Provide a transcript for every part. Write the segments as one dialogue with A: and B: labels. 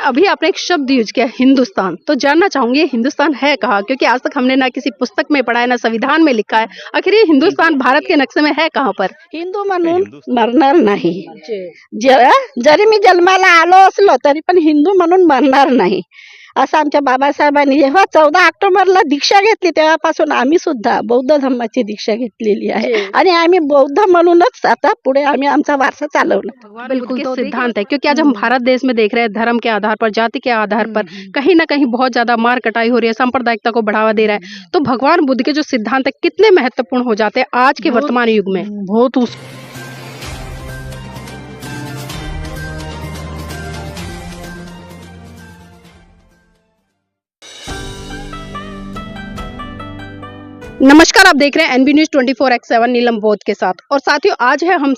A: अभी आपने एक शब्द यूज किया हिंदुस्तान, तो जानना चाहूंगी ये हिंदुस्तान है कहाँ? क्योंकि आज तक हमने ना किसी पुस्तक में पढ़ा है ना संविधान में लिखा है। आखिर ये हिंदुस्तान भारत के नक्शे में है कहाँ पर?
B: हिंदू म्हणून
C: हिंदुस्तान
B: मरणार नाही. जरी मी जन्माला आलो असलो तरी पण हिंदू म्हणून मरणार नाही असं आमच्या बाबासाहेबांनी जेव्हा 14 ऑक्टोबरला दीक्षा घेतली तेव्हापासून आम्ही सुद्धा बौद्ध धर्माची दीक्षा घेतलेली आहे आणि आम्ही बौद्ध म्हणूनच आता पुढे आम्ही आमचा वारसा चालवला.
A: बिल्कुल तो सिद्धांत है, क्योंकि आज हम भारत देश में देख रहे हैं धर्म के आधार पर, जाति के आधार पर कहीं ना कहीं बहुत ज्यादा मार कटाई हो रही है, सांप्रदायिकता को बढ़ावा दे रहा है। तो भगवान बुद्ध के जो सिद्धांत है कितने महत्वपूर्ण हो जाते हैं आज के वर्तमान युग में?
B: बहुत
A: नमस्कार, आप देख रहे हैं एनबी न्यूज 24x7 नीलम बोध के साथ। और साथियों, आज है हम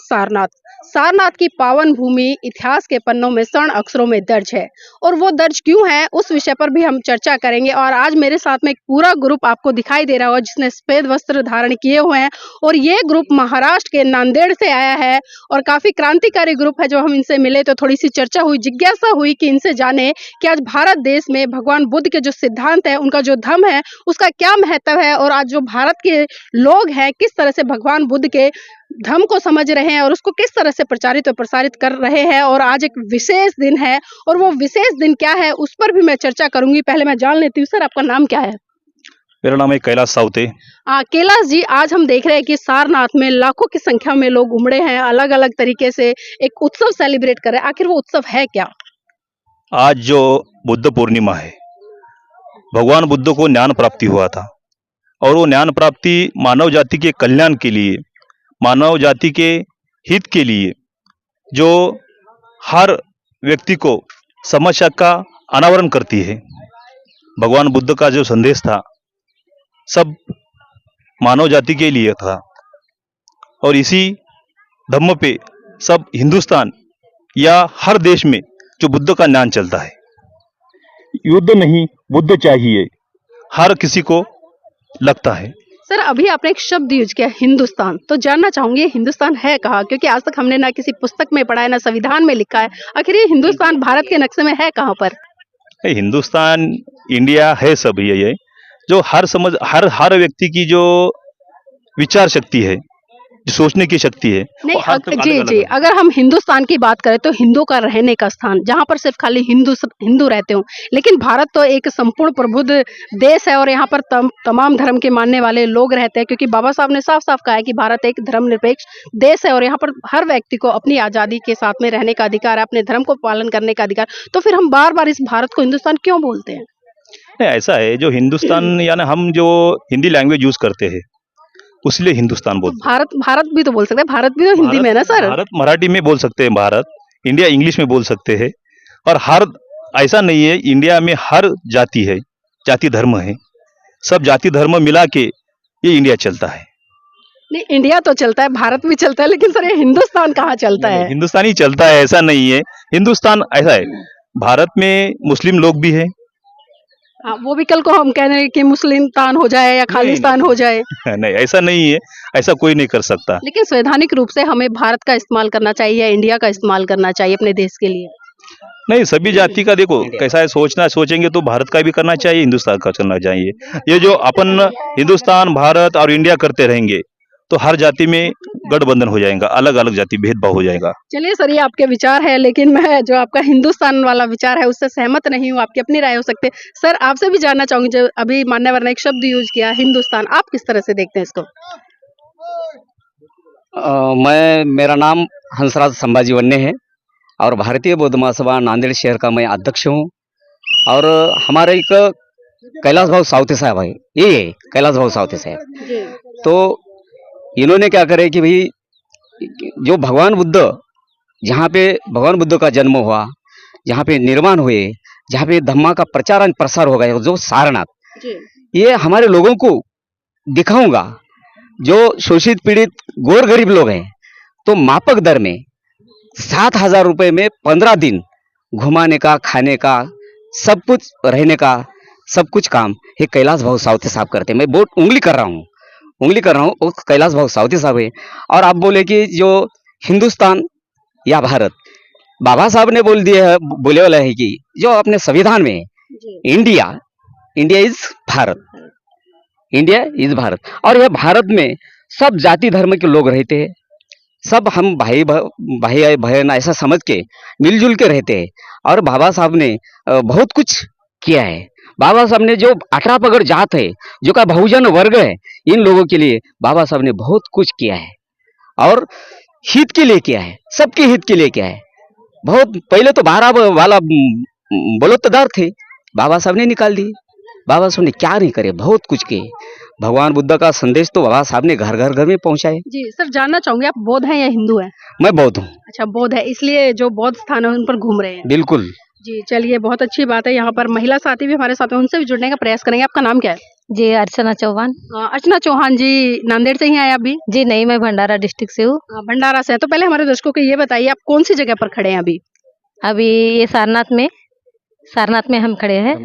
A: सारनाथ की पावन भूमि इतिहास के पन्नों में स्वर्ण अक्षरों में दर्ज है, और वो दर्ज क्यों है उस विषय पर भी हम चर्चा करेंगे। और आज मेरे साथ में एक पूरा ग्रुप आपको दिखाई दे रहा होगा जिसने सफेद वस्त्र धारण किए हुए हैं, और ये ग्रुप महाराष्ट्र के नांदेड़ से आया है और काफी क्रांतिकारी ग्रुप है। जो हम इनसे मिले तो थोड़ी सी चर्चा हुई, जिज्ञासा हुई कि इनसे जाने कि आज भारत देश में भगवान बुद्ध के जो सिद्धांत है, उनका जो धर्म है, उसका क्या महत्व है, और आज जो भारत के लोग हैं किस तरह से भगवान बुद्ध के धर्म को समझ रहे हैं और उसको किस तरह से प्रचारित और प्रसारित कर रहे हैं। और आज एक विशेष दिन है, और वो विशेष दिन क्या है उस पर भी मैं चर्चा करूंगी। पहले मैं जान लेती हूँ, सर आपका नाम क्या है?
C: मेरा नाम है कैलाश सावते।
A: कैलाश जी, आज हम देख रहे हैं कि सारनाथ में लाखों की संख्या में लोग उमड़े हैं, अलग अलग तरीके से एक उत्सव सेलिब्रेट कर रहे हैं। आखिर वो उत्सव है क्या?
C: आज जो बुद्ध पूर्णिमा है, भगवान बुद्ध को ज्ञान प्राप्ति हुआ था, और वो ज्ञान प्राप्ति मानव जाति के कल्याण के लिए, मानव जाति के हित के लिए, जो हर व्यक्ति को समस्या का अनावरण करती है। भगवान बुद्ध का जो संदेश था सब मानव जाति के लिए था, और इसी धम्म पे सब हिंदुस्तान या हर देश में जो बुद्ध का ज्ञान चलता है, युद्ध नहीं बुद्ध चाहिए, हर किसी को लगता है।
A: सर, अभी आपने एक शब्द यूज किया हिंदुस्तान, तो जानना चाहूंगी ये हिंदुस्तान है कहाँ? क्योंकि आज तक हमने ना किसी पुस्तक में पढ़ा है ना संविधान में लिखा है। आखिर ये हिंदुस्तान भारत के नक्शे में है कहाँ पर?
C: हिंदुस्तान इंडिया है सब ये जो हर व्यक्ति की जो विचार शक्ति है, जो सोचने की शक्ति है।
A: नहीं, जी
C: अलग-अलग
A: जी,
C: है।
A: अगर हम हिंदुस्तान की बात करें तो हिंदू का रहने का स्थान, जहाँ पर सिर्फ खाली हिंदू रहते हो, लेकिन भारत तो एक संपूर्ण प्रबुद्ध देश है और यहाँ पर तमाम धर्म के मानने वाले लोग रहते हैं। क्योंकि बाबा साहब ने साफ साफ कहा है कि भारत एक धर्मनिरपेक्ष देश है और यहाँ पर हर व्यक्ति को अपनी आज़ादी के साथ में रहने का अधिकार है, अपने धर्म को पालन करने का अधिकार। तो फिर हम बार बार इस भारत को हिंदुस्तान क्यों बोलते हैं?
C: नहीं, ऐसा है, जो हिंदुस्तान यानी हम जो हिंदी लैंग्वेज यूज करते हैं उसलिए हिंदुस्तान बोलते हैं।
A: भारत भी तो बोल सकते हैं, भारत भी तो हिंदी में है ना सर?
C: भारत मराठी में बोल सकते हैं, भारत इंडिया इंग्लिश में बोल सकते हैं। और हर ऐसा नहीं है, इंडिया में हर जाति है, जाति धर्म है, सब जाति धर्म मिला के ये इंडिया चलता है।
A: नहीं, इंडिया तो चलता है, भारत भी चलता है, लेकिन सर ये हिंदुस्तान कहाँ चलता है?
C: हिंदुस्तान ही चलता है, ऐसा नहीं है। हिंदुस्तान ऐसा है, भारत में मुस्लिम लोग भी है।
A: हाँ, वो भी कल को हम कह रहे हैं कि मुस्लिम हो जाए या खालिस्तान हो जाए।
C: नहीं, ऐसा नहीं है, ऐसा कोई नहीं कर सकता।
A: लेकिन संवैधानिक रूप से हमें भारत का इस्तेमाल करना चाहिए या इंडिया का इस्तेमाल करना चाहिए अपने देश के लिए?
C: नहीं, सभी जाति का देखो कैसा है, सोचेंगे तो भारत का भी करना चाहिए, हिंदुस्तान का करना चाहिए। ये जो अपन हिंदुस्तान, भारत और इंडिया करते रहेंगे तो हर जाति में गठबंधन हो जाएगा, अलग अलग जाति भेदभाव हो जाएगा।
A: चलिए सर, ये आपके विचार है, लेकिन मैं जो आपका हिंदुस्तान वाला विचार है उससे सहमत नहीं हूँ। आपकी अपनी राय हो सकती है। सर, आपसे भी जानना चाहूंगी, जो अभी मान्यवर ने एक शब्द यूज किया हिंदुस्तान, आप किस तरह से देखते हैं इसको?
D: मेरा नाम हंसराज संभाजी वन्ने है और भारतीय बौद्ध महासभा नांदेड़ शहर का मैं अध्यक्ष हूँ। और हमारे एक कैलाश भाऊ सावते साहब है, ये कैलाश भाऊ सावते साहब, तो इन्होंने क्या करे कि भाई जो भगवान बुद्ध, जहाँ पे भगवान बुद्ध का जन्म हुआ, जहाँ पे निर्माण हुए, जहाँ पे धम्मा का प्रचार और प्रसार होगा, जो सारनाथ, ये हमारे लोगों को दिखाऊंगा। जो शोषित पीड़ित गौर गरीब लोग हैं, तो मापक दर में 7,000 रुपये में 15 दिन घुमाने का, खाने का, सब कुछ, रहने का, सब कुछ काम ये कैलाश भाऊ सावते साहब करते हैं। मैं बहुत उंगली कर रहा हूँ, वो कैलाश भाऊ सावते साहब है। और आप बोले कि जो हिंदुस्तान या भारत, बाबा साहब ने बोल दिया है, बोले वाला है कि जो अपने संविधान में India India is Bharat, India is Bharat, और यह भारत में सब जाति धर्म के लोग रहते हैं, सब हम भाई भाई बहन ऐसा समझ के मिलजुल के रहते हैं। और बाबा साहब ने बहुत कुछ किया है। बाबा साहब ने जो 18 पगड़ जात है, जो का बहुजन वर्ग है, इन लोगों के लिए बाबा साहब ने बहुत कुछ किया है और हित के लिए किया है, सबके हित के लिए किया है। बहुत पहले तो 12 वाला बलात्कार थे, बाबा साहब ने निकाल दिए। बाबा साहब ने क्या नहीं करे, बहुत कुछ किए। भगवान बुद्ध का संदेश तो बाबा साहब ने घर घर में पहुंचाए।
A: जी सर, जानना चाहूंगी आप बौद्ध हैं या हिंदू हैं?
D: मैं बौद्ध हूँ।
A: अच्छा, बौद्ध है, इसलिए जो बौद्ध स्थान है उन पर घूम रहे हैं।
D: बिल्कुल।
A: जी चलिए, बहुत अच्छी बात है। यहाँ पर महिला साथी भी हमारे साथ हैं, उनसे भी जुड़ने का प्रयास करेंगे। आपका नाम क्या है?
E: जी अर्चना चौहान।
A: अर्चना चौहान जी, नांदेड़ से ही आए आप भी?
E: जी नहीं, मैं भंडारा डिस्ट्रिक्ट से हूँ।
A: भंडारा से हैं। तो पहले हमारे दर्शकों को ये बताइए, आप कौन सी जगह पर खड़े हैं अभी?
E: अभी ये सारनाथ में हम खड़े हैं,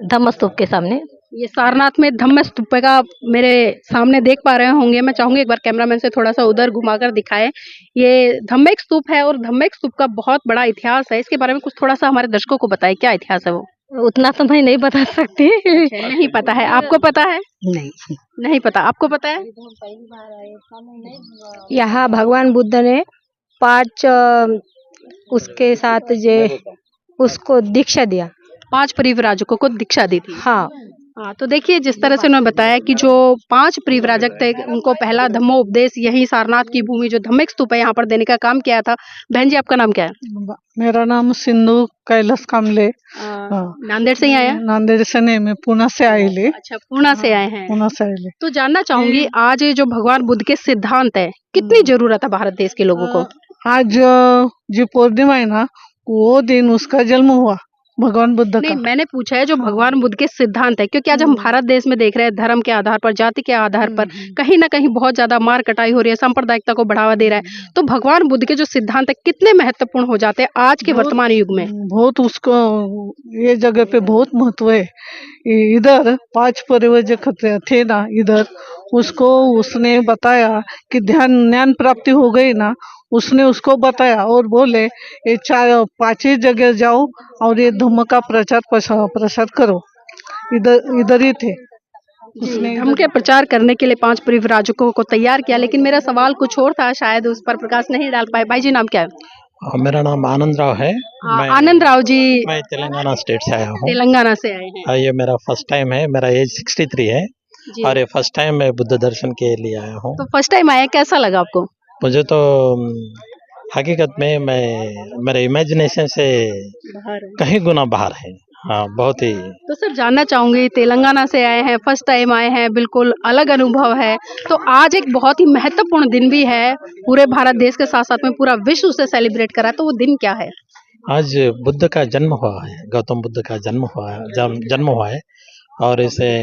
E: धम्म स्तूप के सामने।
A: ये सारनाथ में धम्म स्तूप का मेरे सामने देख पा रहे होंगे। मैं चाहूंगी एक बार कैमरामैन से थोड़ा सा उधर घुमाकर दिखाएं। ये धम्मेक स्तूप है और धम्मेक स्तूप का बहुत बड़ा इतिहास है। इसके बारे में कुछ थोड़ा सा हमारे दर्शकों को बताएं, क्या इतिहास है वो?
E: उतना तो मैं नहीं बता सकती।
A: नहीं पता है, आपको पता है? नहीं पता, आपको पता है?
F: यहाँ भगवान बुद्ध ने 5 उसके साथ उसको दीक्षा दिया।
A: 5 परिव्राजकों को दीक्षा दी थी।
F: हाँ,
A: तो देखिए, जिस तरह से उन्होंने बताया कि जो 5 परिव्राजक थे, उनको पहला धम्मोपदेश यही सारनाथ की भूमि जो धम्मेक स्तूप है यहाँ पर देने का काम किया था। बहन जी, आपका नाम क्या है?
G: मेरा नाम सिंधु कैलाश कामले।
A: नांदेड़ से ही आया?
G: नांदेड़ से नहीं, मैं पुणे से आईले।
A: अच्छा, पुणे से आए हैं।
G: पुणे से आईले।
A: तो जानना चाहूंगी, आज ये जो भगवान बुद्ध के सिद्धांत है, कितनी जरूरत है भारत देश के लोगों को?
G: आज जो पूर्णिमा है ना, वो दिन उसका जन्म हुआ भगवान बुद्ध
A: नहीं,
G: का।
A: मैंने पूछा है जो भगवान बुद्ध के सिद्धांत है, क्योंकि आज हम भारत देश में देख रहे हैं धर्म के आधार पर, जाति के आधार पर कहीं ना कहीं बहुत ज्यादा मार कटाई हो रही है, सांप्रदायिकता को बढ़ावा दे रहा है। तो भगवान बुद्ध के जो सिद्धांत है कितने महत्वपूर्ण हो जाते हैं आज के वर्तमान युग में?
G: बहुत उसको ये जगह पे बहुत महत्व है। इधर 5 परिव्राजक थे ना, इधर उसको उसने बताया कि ज्ञान प्राप्ति हो गई ना, उसने उसको बताया और बोले ये 5 ही जगह जाओ और ये धम्म का प्रचार करो। इधर ही थे। उसने
A: धम्म के प्रचार करने के लिए 5 परिव्राजकों को तैयार किया, लेकिन मेरा सवाल कुछ और था, शायद उस पर प्रकाश नहीं डाल पाए। भाई जी, नाम क्या है?
H: मेरा नाम आनंद राव है।
A: आनंद राव जी,
H: मैं तेलंगाना स्टेट से आया हूँ।
A: तेलंगाना से आए हैं।
H: ये मेरा फर्स्ट टाइम है। मेरा एज 63 है और ये फर्स्ट टाइम मैं बुद्ध दर्शन के लिए आया हूँ।
A: तो फर्स्ट टाइम आया, कैसा लगा आपको?
H: मुझे तो हकीकत में मेरे इमेजिनेशन से कहीं गुना बाहर है। हाँ, बहुत ही।
A: तो सर, जानना चाहूंगी, तेलंगाना से आए हैं, फर्स्ट टाइम आए हैं, बिल्कुल अलग अनुभव है। तो आज एक बहुत ही महत्वपूर्ण दिन भी है, पूरे भारत देश के साथ साथ में पूरा विश्व उसे सेलिब्रेट करा, तो वो दिन क्या है?
H: आज बुद्ध का जन्म हुआ है, गौतम बुद्ध का जन्म हुआ है और इसे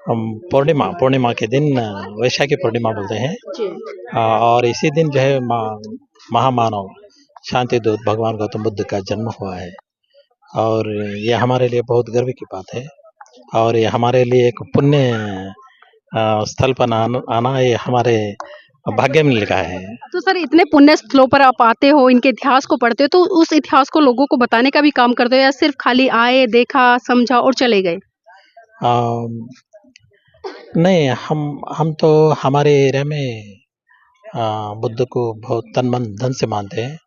H: हम पूर्णिमा के दिन वैशाखी पूर्णिमा बोलते हैं। और इसी दिन जो है महामानव शांति दूत भगवान गौतम बुद्ध का जन्म हुआ है और ये हमारे लिए बहुत गर्व की बात है और ये हमारे लिए एक पुण्य स्थल पर आना ये हमारे भाग्य में लिखा है।
A: तो सर, इतने पुण्य स्थलों पर आप आते हो, इनके इतिहास को पढ़ते हो, तो उस इतिहास को लोगों को बताने का भी काम करते हो या सिर्फ खाली आए, देखा, समझा और चले गए?
H: नहीं, हम तो हमारे एरिया में बुद्ध को बहुत तन मन धन से मानते हैं।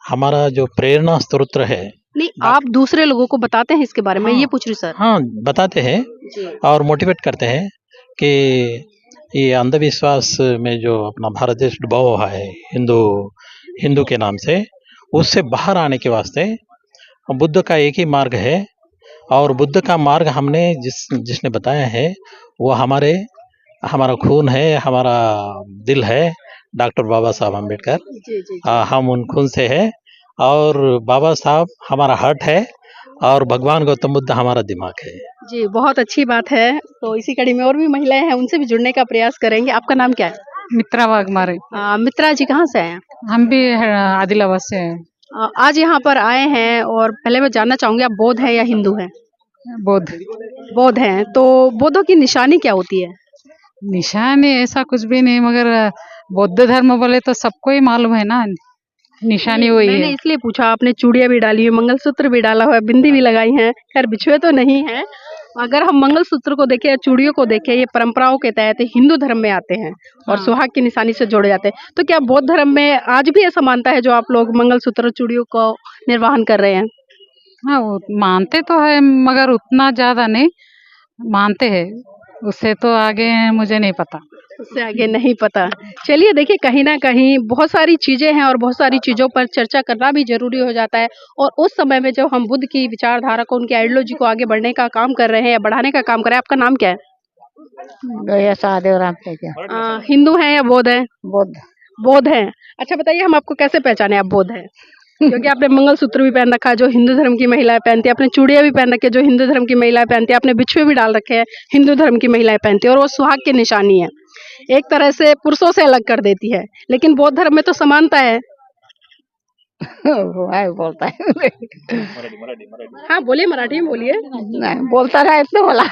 H: हमारा जो प्रेरणा स्रोत है।
A: नहीं, आप दूसरे लोगों को बताते हैं इसके बारे में? ये पूछ रही सर।
H: हाँ, बताते हैं और मोटिवेट करते हैं कि ये अंधविश्वास में जो अपना भारत देश डूबा हुआ है हिंदू के नाम से, उससे बाहर आने के वास्ते बुद्ध का एक ही मार्ग है और बुद्ध का मार्ग हमने जिसने बताया है वो हमारा खून है, हमारा दिल है, डॉक्टर बाबा साहब अम्बेडकर। हम उन खून से है और बाबा साहब हमारा हार्ट है और भगवान गौतम बुद्ध हमारा दिमाग है।
A: जी, बहुत अच्छी बात है। तो इसी कड़ी में और भी महिलाएं हैं, उनसे भी जुड़ने का प्रयास करेंगे। आपका नाम क्या है?
G: मित्रा वाघमारे।
A: मित्रा जी, कहाँ से आए हैं?
G: हम भी आदिलाबाद से हैं।
A: आज यहाँ पर आए हैं और पहले मैं जानना चाहूंगी, आप बौद्ध हैं या हिंदू हैं? बौद्ध हैं। तो बौद्धों की निशानी क्या होती है?
G: निशानी ऐसा कुछ भी नहीं, मगर बौद्ध धर्म बोले तो सबको ही मालूम है ना,
F: निशानी वही
A: मैंने
F: है।
A: इसलिए पूछा, आपने चूड़ियां भी डाली हुई, मंगलसूत्र भी डाला हुआ है, बिंदी भी लगाई है, खैर बिछुए तो नहीं है। अगर हम मंगलसूत्र को देखें या चूड़ियों को देखें, ये परंपराओं के तहत हिंदू धर्म में आते हैं और
F: हाँ।
A: सुहाग की निशानी से जोड़े जाते हैं। तो क्या बौद्ध धर्म में आज भी ऐसा मानता है जो आप लोग मंगलसूत्र और चूड़ियों को निर्वहन कर रहे हैं?
F: हाँ, वो मानते तो है मगर उतना ज्यादा नहीं मानते हैं। उससे तो आगे मुझे नहीं पता।
A: उससे आगे नहीं पता। चलिए देखिए, कहीं ना कहीं बहुत सारी चीजें हैं और बहुत सारी चीजों पर चर्चा करना भी जरूरी हो जाता है। और उस समय में जब हम बुद्ध की विचारधारा को, उनकी आइडियोलॉजी को आगे बढ़ने का काम कर रहे हैं या बढ़ाने का काम कर रहे हैं। आपका नाम क्या है?
B: गया सहदेव राम से क्या
A: हिंदू हैं या बौद्ध हैं?
B: बुद्ध
A: बौद्ध हैं। अच्छा बताइए, हम आपको कैसे पहचाने आप बौद्ध हैं? क्योंकि आपने मंगलसूत्र भी पहन रखा है जो हिंदू धर्म की महिलाएं पहनती है, आपने चूड़ियां भी पहन रखी है जो हिंदू धर्म की महिलाएं पहनती है, आपने बिछुए भी डाल रखे हैं हिंदू धर्म की महिलाएं पहनती है, और वो सुहाग की निशानी है, एक तरह से पुरुषों से अलग कर देती है। लेकिन बौद्ध धर्म में तो समानता है।
B: वो है बोलता है
A: हाँ बोलिए, मराठी में बोलिए।
B: नहीं बोलता रहा इसलिए बोला।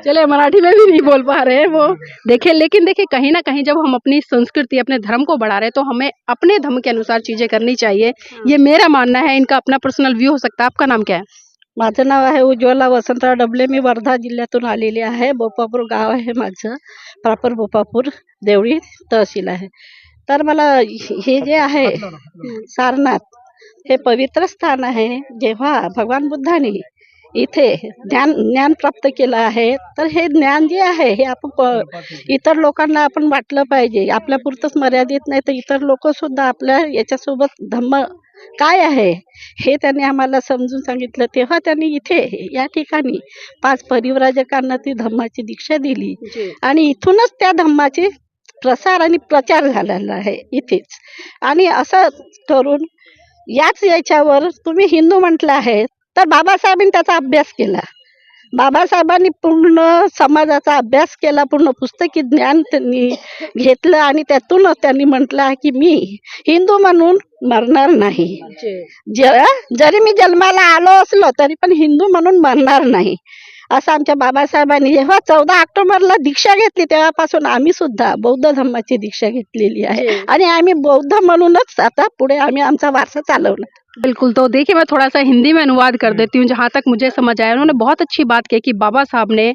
A: चलिए, मराठी में भी नहीं बोल पा रहे हैं वो। देखिए, लेकिन देखिए, कहीं ना कहीं जब हम अपनी संस्कृति, अपने धर्म को बढ़ा रहे हैं तो हमें अपने धर्म के अनुसार चीजें करनी चाहिए। ये मेरा मानना है, इनका अपना पर्सनल व्यू हो सकता है। आपका नाम क्या है?
B: माझं नाव आहे उज्ज्वला वसंतराव डबले. मी वर्धा जिल्ह्यातून आलेली आहे. बोपापूर गाव आहे माझं. प्रॉपर बोपापूर देवळी तहसील आहे. तर मला हे जे आहे सारनाथ हे पवित्र स्थान आहे. जेव्हा भगवान बुद्धाने इथे ज्ञान प्राप्त केलं आहे, तर हे ज्ञान जे आहे हे आपण इतर लोकांना आपण वाटलं पाहिजे. आपल्या पुरतंच मर्यादित नाही, तर इतर लोक सुद्धा आपल्या याच्यासोबत धम्म काय आहे हे त्यांनी आम्हाला समजून सांगितलं. तेव्हा त्यांनी इथे या ठिकाणी 5 परिव्राजकांना ती धम्माची दीक्षा दिली आणि इथूनच त्या धम्माचे प्रसार आणि प्रचार झालेला आहे इथेच. आणि असं करून याच याच्यावर तुम्ही हिंदू म्हटलं आहे, तर बाबासाहेबांनी त्याचा अभ्यास केला. बाबासाहेबांनी पूर्ण समाजाचा अभ्यास केला, पूर्ण पुस्तकी ज्ञान त्यांनी घेतलं आणि त्यातूनच त्यांनी म्हटलं की मी हिंदू म्हणून मरणार नाही. जरी मी जन्माला आलो असलो तरी पण हिंदू म्हणून मरणार नाही, असं आमच्या बाबासाहेबांनी जेव्हा 14 ऑक्टोबरला दीक्षा घेतली तेव्हापासून आम्ही सुद्धा बौद्ध धर्माची दीक्षा घेतलेली आहे आणि आम्ही बौद्ध म्हणूनच आता पुढे आम्ही आमचा वारसा चालवणार.
A: बिल्कुल। तो देखिए, मैं थोड़ा सा हिंदी में अनुवाद कर देती हूँ जहाँ तक मुझे समझ आया। उन्होंने बहुत अच्छी बात की कि बाबा साहब ने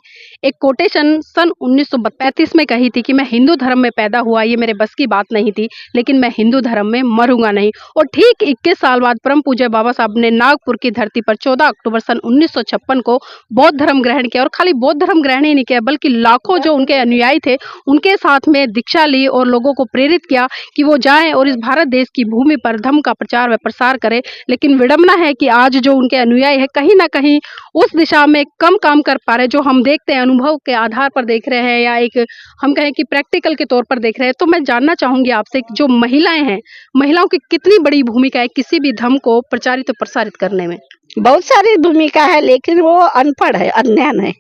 A: एक कोटेशन सन 1935 में कही थी कि मैं हिंदू धर्म में पैदा हुआ, ये मेरे बस की बात नहीं थी, लेकिन मैं हिंदू धर्म में मरूंगा नहीं। और ठीक 21 साल बाद परम पूज्य बाबा साहब ने नागपुर की धरती पर 14 अक्टूबर सन 1956 को बौद्ध धर्म ग्रहण किया। और खाली बौद्ध धर्म ग्रहण ही नहीं किया, बल्कि लाखों जो उनके अनुयायी थे उनके साथ में दीक्षा ली और लोगों को प्रेरित किया कि वो जाएं और इस भारत देश की भूमि पर धर्म का प्रचार व प्रसार करें। लेकिन विडंबना है कि आज जो उनके अनुयायी है कहीं ना कहीं उस दिशा में कम काम कर पा रहे, जो हम देखते हैं अनुभव के आधार पर देख रहे हैं या एक हम कहें कि प्रैक्टिकल के तौर पर देख रहे हैं। तो मैं जानना चाहूंगी आपसे कि जो महिलाएं हैं, महिलाओं की कितनी बड़ी भूमिका है किसी भी धर्म को प्रचारित और प्रसारित करने में?
B: बहुत सारी भूमिका है, लेकिन वो अनपढ़ है, अज्ञान है,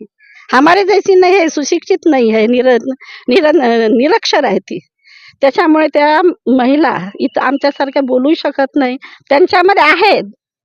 B: हमारे जैसी नहीं है, सुशिक्षित नहीं है, निरक्षर आहे ती. त्याच्यामुळे त्या महिला इथं आमच्यासारख्या बोलू शकत नाही. त्यांच्यामध्ये आहे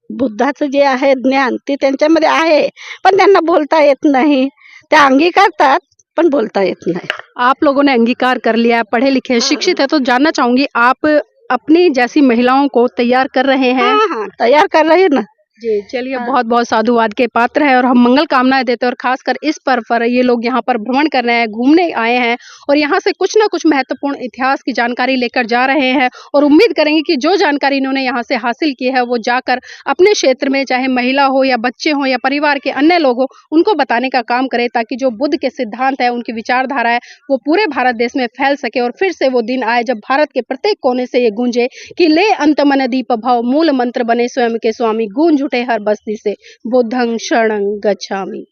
B: बुद्धाचं जे आहे ज्ञान ते त्यांच्यामध्ये आहे, पण त्यांना बोलता येत नाही. त्या अंगीकारतात पण बोलता येत नहीं.
A: आप लोगों ने अंगीकार कर लिया, पढ़े लिखे हैं, शिक्षित है, तो जानना चाहूंगी आप अपनी जैसी महिलाओं को तैयार कर रहे हैं?
B: हाँ, तैयार कर रही ना.
A: जी चलिए, बहुत बहुत साधुवाद के पात्र है और हम मंगल कामनाएं देते हैं। और खासकर इस पर्व पर ये लोग यहाँ पर भ्रमण करने आए, घूमने आए हैं और यहाँ से कुछ ना कुछ महत्वपूर्ण इतिहास की जानकारी लेकर जा रहे हैं। और उम्मीद करेंगे कि जो जानकारी इन्होंने यहाँ से हासिल की है वो जाकर अपने क्षेत्र में, चाहे महिला हो या बच्चे हो या परिवार के अन्य लोग हो, उनको बताने का काम करे, ताकि जो बुद्ध के सिद्धांत है, उनकी विचारधारा है, वो पूरे भारत देश में फैल सके। और फिर से वो दिन आए जब भारत के प्रत्येक कोने से ये गूंजे कि ले अंत मन दीप भाव, मूल मंत्र बने स्वयं के स्वामी, गूंज उठे हर बस्ती से बुद्धं शरणं गच्छामि।